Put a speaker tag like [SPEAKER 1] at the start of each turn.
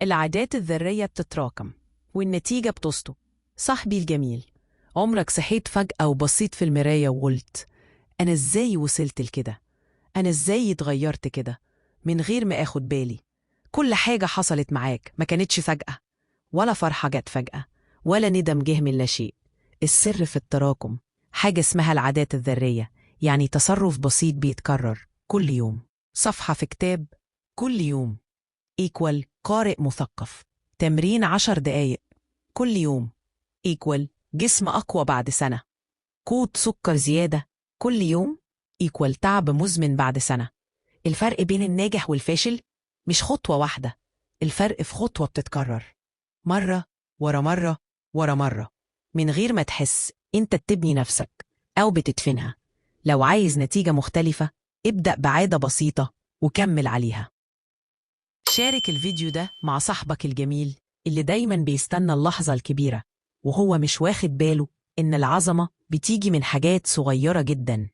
[SPEAKER 1] العادات الذرية بتتراكم والنتيجة بتسطو. صاحبي الجميل، عمرك صحيت فجأة وبصيت في المراية وقلت أنا إزاي وصلت لكده؟ أنا إزاي اتغيرت كده؟ من غير ما آخد بالي. كل حاجة حصلت معاك ما كانتش فجأة، ولا فرحة جت فجأة، ولا ندم جه من لا شيء. السر في التراكم، حاجة اسمها العادات الذرية، يعني تصرف بسيط بيتكرر كل يوم. صفحة في كتاب كل يوم equal قارئ مثقف. تمرين 10 دقايق كل يوم equal جسم أقوى بعد سنة. قوت سكر زيادة كل يوم equal تعب مزمن بعد سنة. الفرق بين الناجح والفاشل مش خطوة واحدة، الفرق في خطوة بتتكرر مرة ورا مرة ورا مرة، من غير ما تحس انت بتبني نفسك أو بتدفنها. لو عايز نتيجة مختلفة، ابدأ بعادة بسيطة وكمل عليها. شارك الفيديو ده مع صاحبك الجميل اللي دايما بيستنى اللحظة الكبيرة، وهو مش واخد باله إن العظمة بتيجي من حاجات صغيرة جدا.